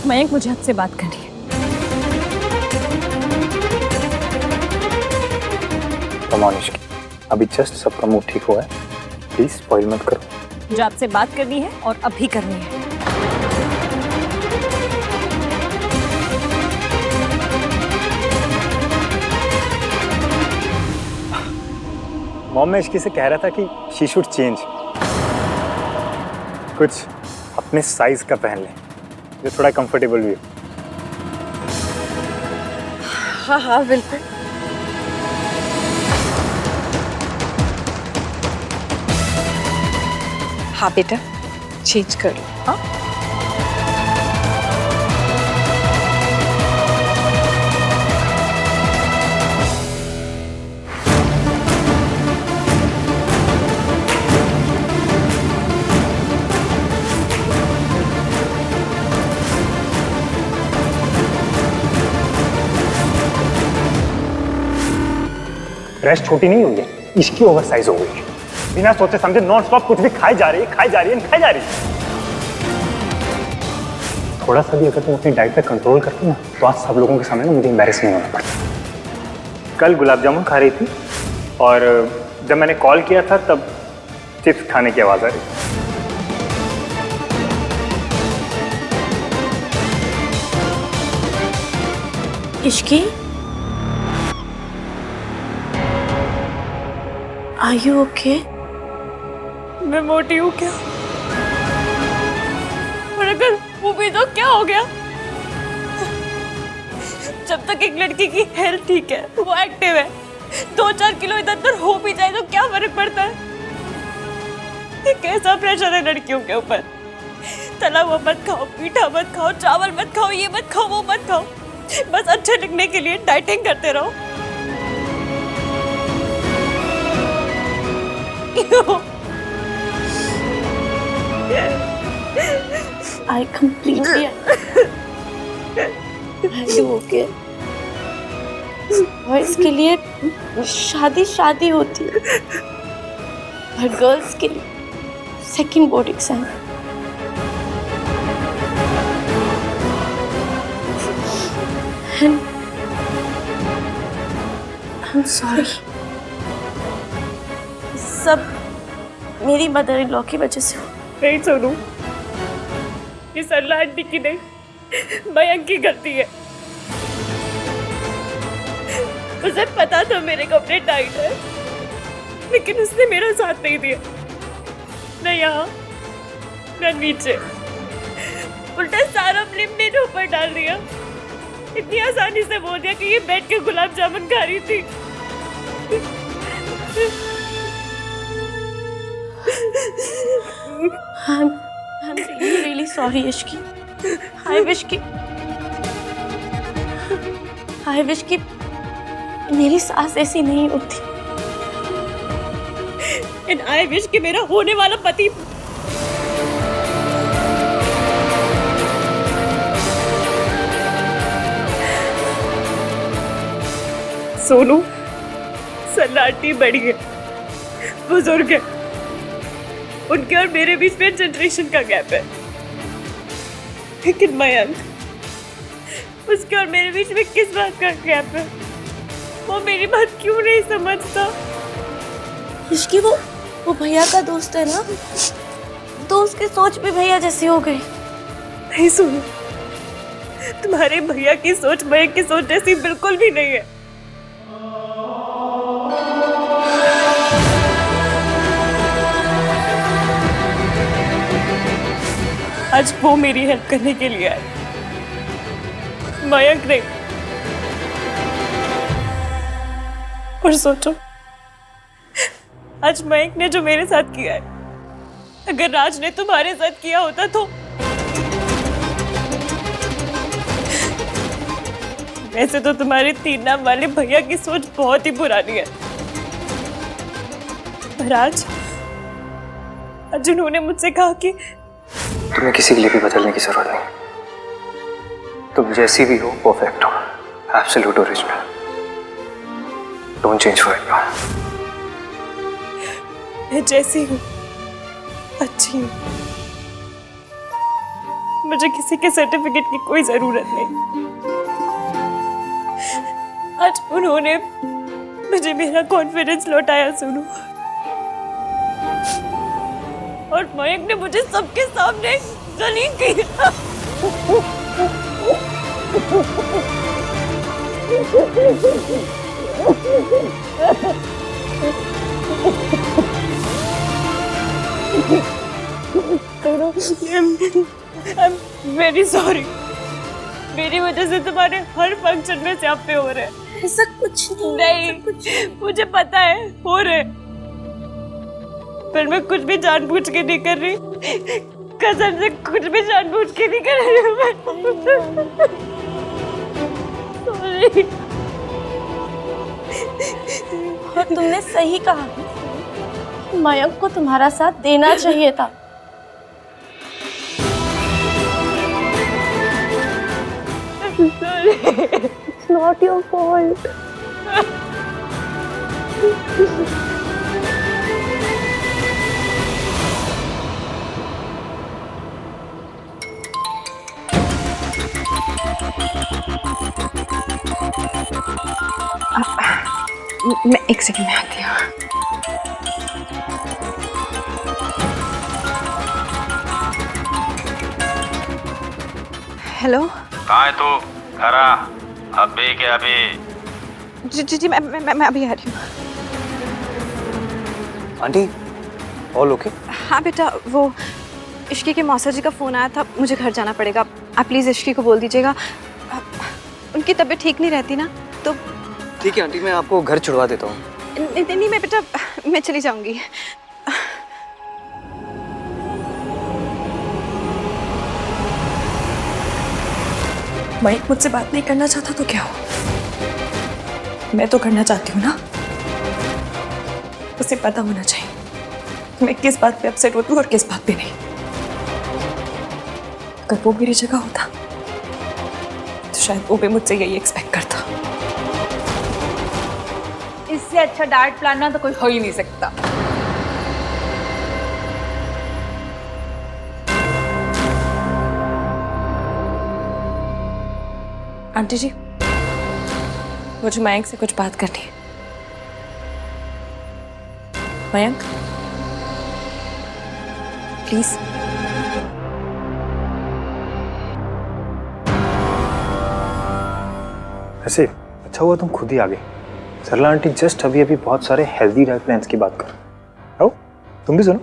मयंक, मुझे आपसे बात करनी है। मनीष, अभी जस्ट सबका मूड ठीक हुआ है, प्लीज स्पॉइल मत करो। मुझे आपसे बात करनी है और अभी करनी है। मॉम, मैं इश्की से कह रहा था कि शी शुड चेंज, कुछ अपने साइज का पहन ले जो थोड़ा कंफर्टेबल भी हो। हाँ हाँ बिल्कुल। हाँ बेटा, चेंज कर लो। हाँ ड्रेस छोटी नहीं हुई है, इसकी ओवर साइज हो गई है। बिना सोचे समझे नॉन स्टॉप कुछ भी खाई जा रही है, खाई जा रही है, खाई जा रही है। थोड़ा सा भी अगर तुम अपनी डाइट पे कंट्रोल करती ना, तो आज सब लोगों के सामने ना मुझे एम्बैरेस नहीं होना पड़ता। कल गुलाब जामुन खा रही थी और जब मैंने कॉल किया था तब चिप्स खाने की आवाज आ रही थी। Ishki, are you okay? मैं मोटी हूँ क्या? और अगर वो भी तो क्या हो गया? जब तक एक लड़की की हेल्थ ठीक है, वो एक्टिव है, 2-4 किलो इधर उधर हो भी जाए तो क्या फर्क पड़ता है? ये कैसा प्रेशर है लड़कियों के ऊपर? तला हुआ मत खाओ, मीठा मत खाओ, चावल मत खाओ, ये मत खाओ, वो मत खाओ, बस अच्छे दिखने के लिए डाइटिंग करते रहो। I completely are you okay? Boys के लिए शादी होती है, और गर्ल्स के लिए second board exam. I'm sorry, सब मेरी मदर इन लॉ की वजह से हो। नहीं सोनू, ये सरला आंटी की नहीं, मयंक की गलती है। उसे पता था मेरे कपड़े टाइट है, लेकिन उसने मेरा साथ नहीं दिया, न यहाँ न नीचे, उल्टा सारा ब्लेम मेरे ऊपर डाल दिया। इतनी आसानी से बोल दिया कि ये बैठ के गुलाब जामुन खा रही थी। I'm really sorry, Ishki. I wish कि मेरी सास ऐसी नहीं होती। And I wish कि मेरा होने वाला पति सोनू, सन्नाटी बड़ी है, बुजुर्ग है, उनके और मेरे बीच में जनरेशन का गैप है, लेकिन मयंक, उसके और मेरे बीच में किस बात का गैप है? वो मेरी बात क्यों नहीं समझता? इश्की, वो भैया का दोस्त है ना, तो उसकी सोच भी भैया जैसी हो गई। नहीं सुनो, तुम्हारे भैया की सोच मयंक की सोच जैसी बिल्कुल भी नहीं है। आज वो मेरी हेल्प करने के लिए आए, मयंक नहीं। और सोचो, आज मयंक ने जो मेरे साथ किया है, अगर राज ने तुम्हारे साथ किया होता तो वैसे तो तुम्हारे 3 नाम वाले भैया की सोच बहुत ही पुरानी है, पर आज उन्होंने मुझसे कहा कि तुम्हें किसी के लिए भी बदलने की जरूरत नहीं, तुम जैसी भी हो परफेक्ट हो, absolute original, don't change for anyone. मैं जैसी हूँ अच्छी हूँ, मुझे किसी के सर्टिफिकेट की कोई जरूरत नहीं। आज उन्होंने मुझे मेरा कॉन्फिडेंस लौटाया सुनो, और मयंक ने मुझे सबके सामने जलील किया। I'm very sorry। मेरी वजह से तुम्हारे हर फंक्शन में स्यापे हो रहे हैं। ऐसा कुछ नहीं। मुझे पता है हो रहे, पर मैं कुछ भी जानबूझ के नहीं कर रही, कसम से कुछ भी जानबूझ के नहीं कर रही हूँ मैं। Sorry। और तुमने सही कहा, मयंक को तुम्हारा साथ देना चाहिए था। It's not your fault। मैं एक सेकंड में आती हूँ। हेलो, कहाँ है तू? घर आ। अभी के अभी। जी मैं अभी आ रही हूँ। Aunty all okay? हाँ बेटा, वो इश्की के मौसा जी का फ़ोन आया था, मुझे घर जाना पड़ेगा। आप प्लीज़ इश्की को बोल दीजिएगा, उनकी तबीयत ठीक नहीं रहती ना, तो ठीक है आंटी, मैं आपको घर छुड़वा देता हूँ। नहीं मैं बेटा, मैं चली जाऊँगी। मयंक मुझसे बात नहीं करना चाहता तो क्या हो, मैं तो करना चाहती हूँ ना। उसे पता होना चाहिए मैं किस बात पे अपसेट होती हूँ और किस बात पे नहीं। अगर वो मेरी जगह होता तो शायद वो भी मुझसे यही एक्सपेक्ट करता। इससे अच्छा डाइट प्लान ना तो कोई हो ही नहीं सकता। आंटी जी, मुझे मयंक से कुछ बात करनी है। मयंक प्लीज। ऐसे अच्छा हुआ तुम खुद ही आ गए। सरला आंटी जस्ट अभी अभी बहुत सारे हेल्दी डाइट प्लान्स की बात कर। आओ तुम भी सुनो।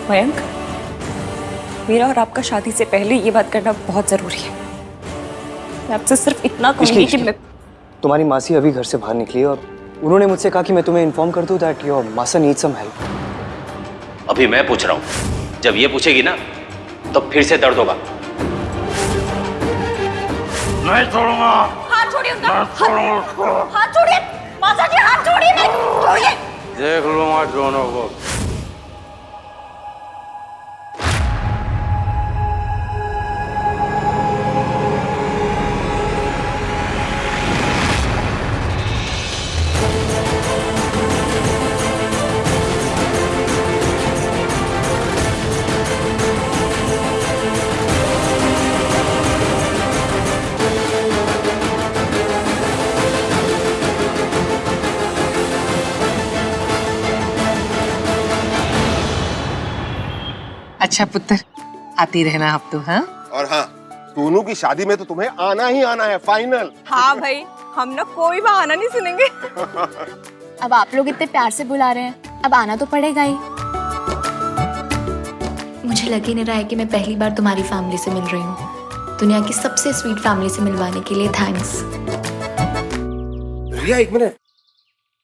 मयंक, मेरा और आपका शादी से पहले ये बात करना बहुत जरूरी है। मैं आपसे सिर्फ इतना कहूंगी कि मैं तुम्हारी मासी अभी घर से बाहर निकली और उन्होंने मुझसे कहा कि मैं तुम्हें इन्फॉर्म कर दूं दैट योर मासा नीड सम हेल्प। अभी मैं पूछ रहा हूँ, जब ये पूछेगी ना तो फिर से दर्द होगा। नहीं छोड़ूंगा। हाथ छोड़िए उनका। हाथ छोड़िए मासा जी, हाथ छोड़िए मेरे, छोड़िए। देख लूंगा दोनों को। अच्छा पुत्र, आती रहना आप तो। हाँ, और हाँ, सोनू की शादी में तो तुम्हें आना ही आना है, फाइनल। हाँ भाई, हम ना कोई बहाना नहीं सुनेंगे। अब आप लोग इतने प्यार से बुला रहे हैं, अब आना तो पड़ेगा ही। मुझे लग ही नहीं रहा है कि मैं पहली बार तुम्हारी फैमिली से मिल रही हूँ। दुनिया की सबसे स्वीट फैमिली से मिलवाने के लिए थैंक्स। रिया एक मिनट,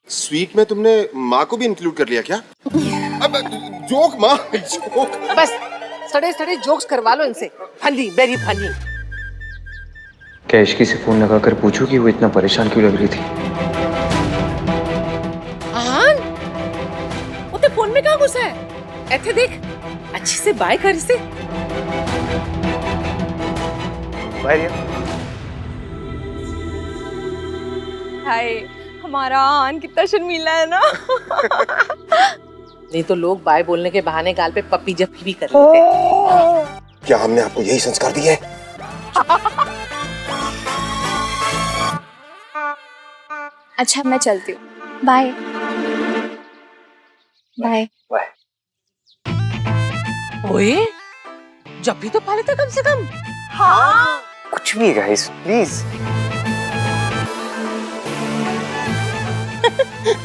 स्वीट में तुमने माँ को भी इंक्लूड कर लिया क्या? अब जोक माँ, जोक। बस सड़े सड़े जोक्स करवा लो इनसे। Funny, very funny. क्या इश्की से फोन लगा कर पूछूं कि वो इतना परेशान क्यों लग रही थी? वो तो फोन में कहाँ घुसा है? ऐसे देख, अच्छे से बाय कर इसे। बाय रिया। हाय, हमारा आन कितना शर्मीला है ना। नहीं तो लोग बाय बोलने के बहाने गाल पे पप्पी जप्पी भी कर लेते हैं। क्या हमने आपको यही संस्कार दिए हैं? अच्छा मैं चलती हूँ, बाय बाय। ओए जप्पी तो पा लेते कम से कम। हाँ कुछ भी गाइस प्लीज।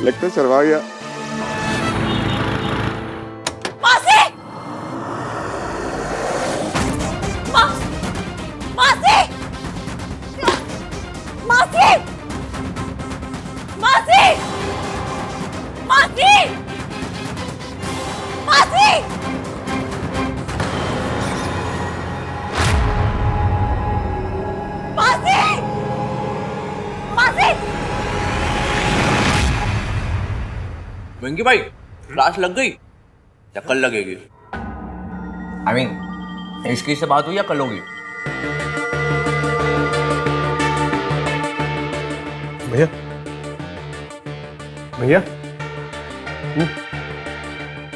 लगता है शर्मा गया। मासी मासी मासी मासी मासी मासी मासी मासी वेंकी भाई क्लास लग गई या कल लगेगी? आई मीन इसकी से बात हुई या कल होगी? भैया भैया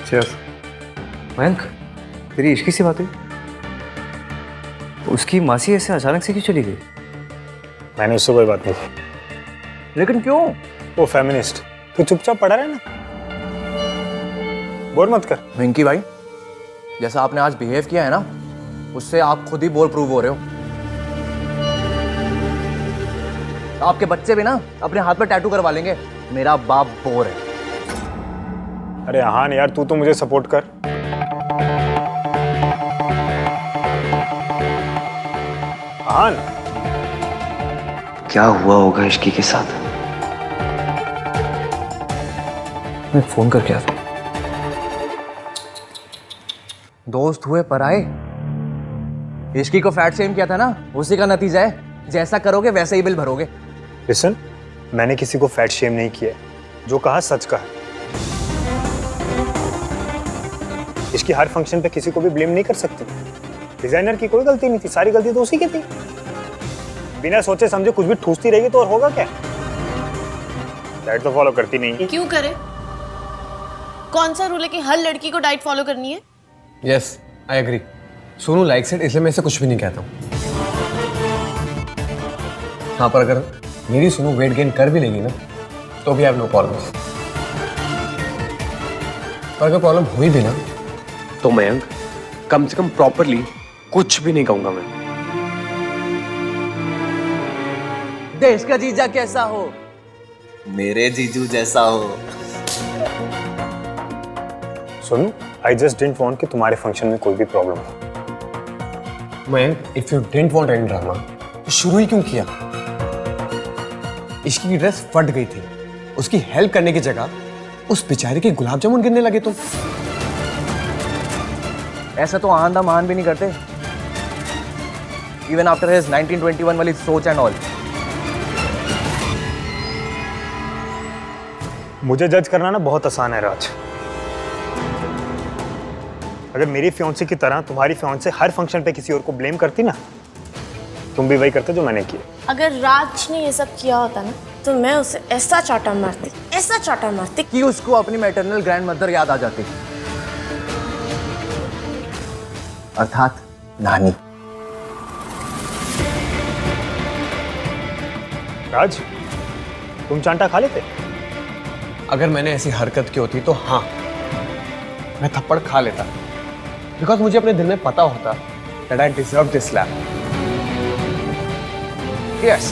चीयर्स। मयंक तेरी इश्की से बात हुई? उसकी मासी ऐसे अचानक से क्यों चली गई? मैंने उससे कोई बात नहीं की। लेकिन क्यों? वो फेमिनिस्ट। तू चुपचाप पड़ा रहे ना, बोर मत कर। वेंकी भाई जैसा आपने आज बिहेव किया है ना, उससे आप खुद ही बोर प्रूव हो रहे हो। आपके बच्चे भी ना अपने हाथ पर टैटू करवा लेंगे, मेरा बाप बोर है। अरे हाँ यार, तू तो मुझे सपोर्ट कर। हाँ क्या हुआ होगा इश्की के साथ? मैं फोन करके आता हूँ। दोस्त हुए पराए। इश्की को फैट शेम किया था ना, उसी का नतीजा है। जैसा करोगे वैसे ही बिल भरोगे। लिसन, मैंने किसी को फैट शेम नहीं किया, जो कहा सच कहा। इसकी हर फंक्शन पे किसी को भी ब्लेम नहीं कर सकती। डिजाइनर की कोई गलती नहीं थी, सारी गलती तो उसी की थी। बिना सोचे समझे कुछ भी ठूसती रहेगी तो और होगा क्या? डाइट तो फॉलो करती नहीं। क्यों करे? कौन सा रूल है कि हर लड़की को डाइट फॉलो करनी है? Yes I agree. Sonu likes it, इसलिए मैं इसे कुछ भी नहीं कहता हूँ। हाँ पर अगर मेरी सोनू वेट गेन कर भी लेगी ना तो भी आई हैव नो प्रॉब्लम। पर अगर प्रॉब्लम हुई भी ना तो मयंक कम से कम प्रॉपरली कुछ भी नहीं कहूंगा मैं। देश का जीजा कैसा हो, मेरे जीजू जैसा हो। सुनो, आई जस्ट डिडंट वांट कि तुम्हारे फंक्शन में कोई भी प्रॉब्लम हो। Mayank if you didn't want any drama तो शुरू ही क्यों किया? इश्की की ड्रेस फट गई थी, उसकी हेल्प करने की जगह उस बेचारे के गुलाब जामुन गिरने लगे तुम। ऐसा तो आंधा मान भी नहीं करते, इवन आफ्टर हिज 1921 वाली सोच एंड ऑल। मुझे जज करना ना बहुत आसान है राज। अगर मेरी फियांसे की तरह तुम्हारी फियांसे हर फंक्शन पे किसी और को ब्लेम करती ना, तुम भी वही करते जो मैंने किया। अगर राज ने ये सब किया होता ना तो मैं उसे ऐसा चाटा मारती, ऐसा चाटा मारती कि उसको अपनी मैटरनल ग्रैंड मदर याद आ जाती, अर्थात नानी। राज, तुम चांटा खा लेते? अगर मैंने ऐसी हरकत की होती तो हाँ मैं थप्पड़ खा लेता, बिकॉज मुझे अपने दिल में पता होता that I deserve this slap. Yes.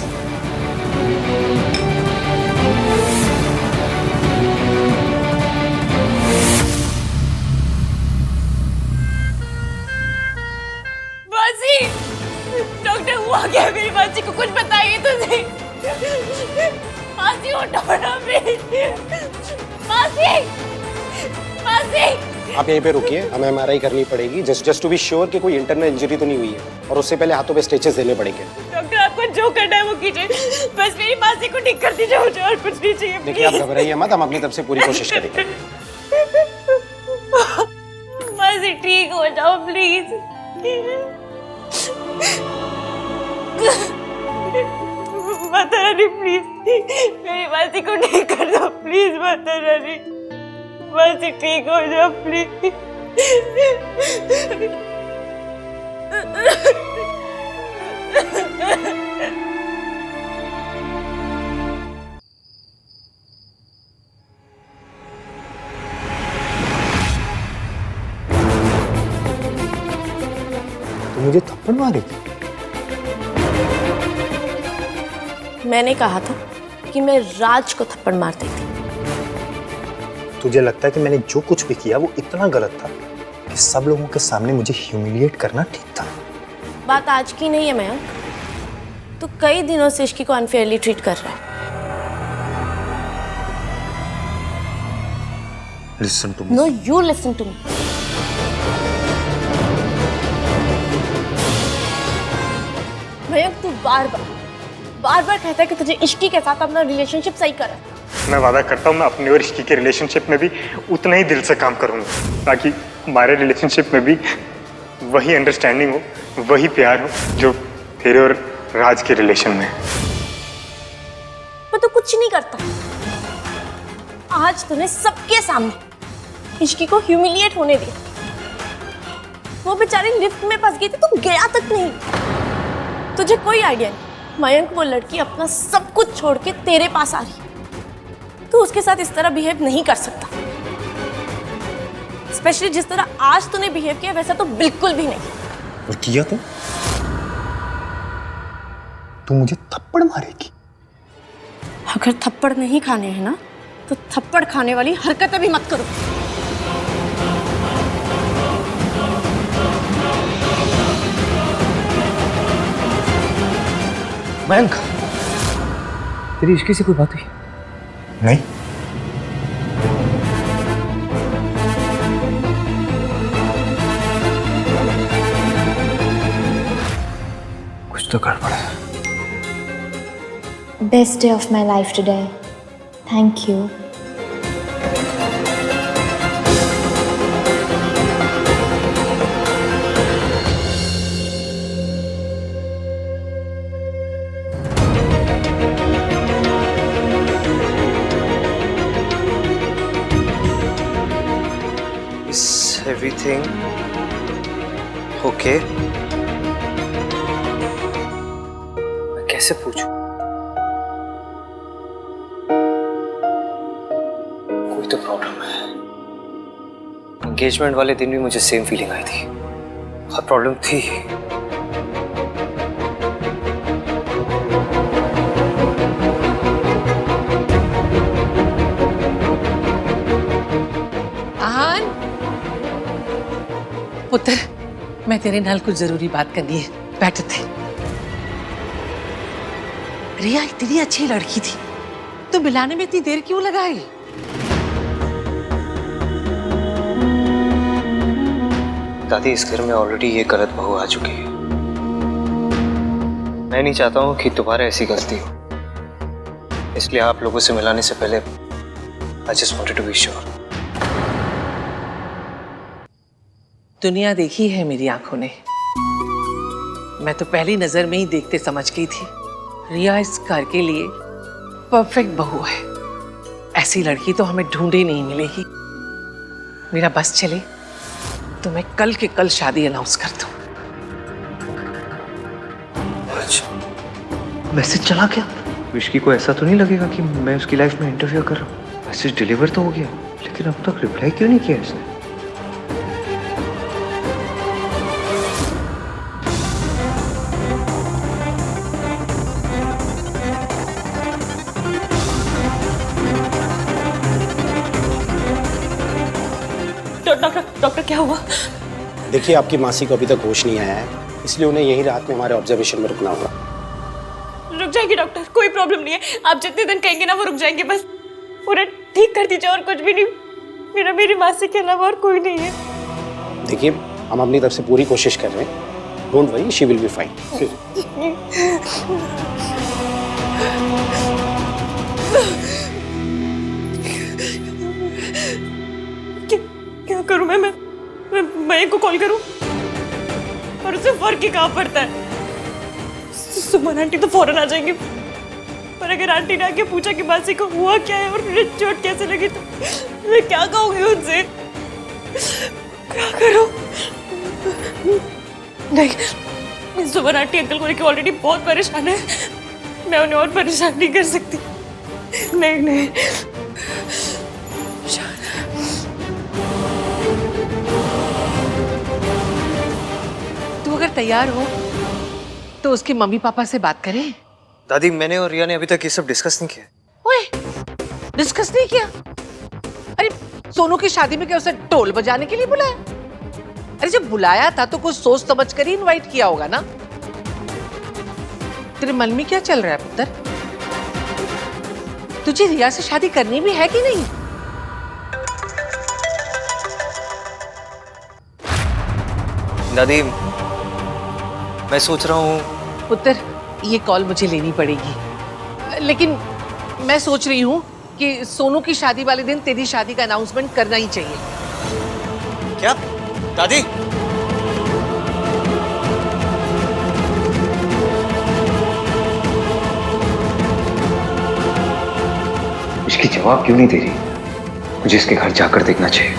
मासी, डॉक्टर हुआ क्या मेरी मासी को? कुछ बताइए तो सही। मासी उठो ना प्लीज। मासी, मासी। आप यहीं पे रुकिए, हमें एमआरआई करनी पड़ेगी जस्ट टू बी श्योर कि कोई इंटरनल इंजरी तो नहीं हुई है, और उससे पहले हाथों पे स्टिचेस देने पड़ेंगे। डॉक्टर आपको जो करना है वो कीजिए, बस मेरी मासी को ठीक कर दीजिए, मुझे और कुछ नहीं चाहिए। देखिए आप घबराइए मत, हम अपनी तरफ से पूरी कोशिश करेंगे। मासी ठीक हो जाओ प्लीज। माता रानी प्लीज मेरी मासी को ठीक कर दो प्लीज। माता रानी, मासी ठीक हो जाओ प्लीज। तो मुझे थप्पड़ मारी थी? मैंने कहा था कि मैं राज को थप्पड़ मार देती। तुझे लगता है कि मैंने जो कुछ भी किया वो इतना गलत था कि सब लोगों के सामने मुझे ह्यूमिलिएट करना ठीक था? बात आज की नहीं है मयंक, तो कई दिनों से इश्की को अनफेयरली ट्रीट कर रहा है। Listen to me. No you listen to me. Mayank तू बार बार कहता है कि तुझे इश्की के साथ अपना रिलेशनशिप सही करना है। मैं वादा करता हूँ मैं अपनी और इश्की के रिलेशनशिप में भी उतना ही दिल से काम करूँगा ताकि हमारे रिलेशनशिप में भी वही अंडरस्टैंडिंग हो, वही प्यार हो जो तेरे और राज के रिलेशन में है। मैं तो कुछ नहीं करता। आज तूने सबके सामने इश्की को ह्यूमिलिएट होने दिया। वो बेचारी लिफ्ट में फंस गई थी, तू गया तक नहीं। तुझे कोई आइडिया नहीं मयंक, वो लड़की अपना सब कुछ छोड़ के तेरे पास आ रही है। तू उसके साथ इस तरह बिहेव नहीं कर सकता, स्पेशली जिस तरह आज तूने बिहेव किया वैसा तो बिल्कुल भी नहीं। और किया तो तू मुझे थप्पड़ मारेगी? अगर थप्पड़ नहीं खाने हैं ना तो थप्पड़ खाने वाली हरकतें भी मत करो। मयंक, तेरी इश्की से कोई बात हुई? नहीं। कुछ तो गड़बड़ है। Best day of my life today. Thank you. Is everything okay? मैं कैसे पूछूं? कोई तो प्रॉब्लम है। एंगेजमेंट वाले दिन भी मुझे सेम फीलिंग आई थी। बहुत प्रॉब्लम थी। आन, पुत्र, मैं तेरे नाल कुछ जरूरी बात करनी है। बैठ थे। रिया इतनी अच्छी लड़की थी, तो मिलाने में इतनी देर क्यों लगाई? दादी, इस घर में ऑलरेडी ये गलत बहू आ चुकी है। मैं नहीं चाहता हूँ कि दोबारा ऐसी गलती हो, इसलिए आप लोगों से मिलाने से पहले I just wanted to be sure. दुनिया देखी है मेरी आंखों ने। मैं तो पहली नजर में ही देखते समझ गई थी रिया इस घर के लिए परफेक्ट बहू है। ऐसी लड़की तो हमें ढूंढे नहीं मिलेगी। मेरा बस चले तो मैं कल के कल शादी अनाउंस कर दूं। अच्छा, मैसेज चला क्या? विश्की को ऐसा तो नहीं लगेगा कि मैं उसकी लाइफ में इंटरफियर कर रहा हूँ? मैसेज डिलीवर तो हो गया, लेकिन अब तक रिप्लाई क्यों नहीं किया इसने? डॉक्टर क्या हुआ? देखिए, आपकी मासी को अभी तक होश नहीं आया है, इसलिए उन्हें यही रात में हमारे ऑब्जर्वेशन में रुकना होगा। रुक जाएगी डॉक्टर, कोई प्रॉब्लम नहीं है। आप जितने दिन कहेंगे ना वो रुक जाएंगे। बस पूरा ठीक कर दीजिए और कुछ भी नहीं। मेरी मासी के अलावा और कोई नहीं है। देखिए, हम अपनी तरफ से पूरी कोशिश कर रहे हैं। Don't worry, she will be fine. क्या करूं मैं मयंक को कॉल करूं? और उसे फर्क ही कहाँ पड़ता है? सुमन आंटी तो फौरन आ जाएंगी, पर अगर आंटी ने आके पूछा कि मासी को हुआ क्या है और मुझे चोट कैसे लगी तो मैं क्या कहूंगी उनसे? क्या करूं? नहीं, सुमन आंटी अंकल को लेकर ऑलरेडी बहुत परेशान है। मैं उन्हें और परेशान नहीं कर सकती। नहीं नहीं। तू अगर तैयार हो तो उसके मम्मी पापा से बात करें। दादी, मैंने और रिया ने अभी तक ये सब डिस्कस नहीं किया। ओए, डिस्कस नहीं किया? अरे सोनू की शादी में क्या उसे ढोल बजाने के लिए बुलाया? अरे जब बुलाया था तो कुछ सोच समझ कर ही इनवाइट किया होगा ना। तेरे मन में क्या चल रहा है पुत्र? तुझे रिया से शादी करनी भी है कि नहीं? दादी, मैं सोच रहा हूँ। पुत्र, ये कॉल मुझे लेनी पड़ेगी, लेकिन मैं सोच रही हूँ कि सोनू की शादी वाले दिन तेरी शादी का अनाउंसमेंट करना ही चाहिए। क्या दादी? इसकी जवाब क्यों नहीं दे रही? मुझे इसके घर जाकर देखना चाहिए।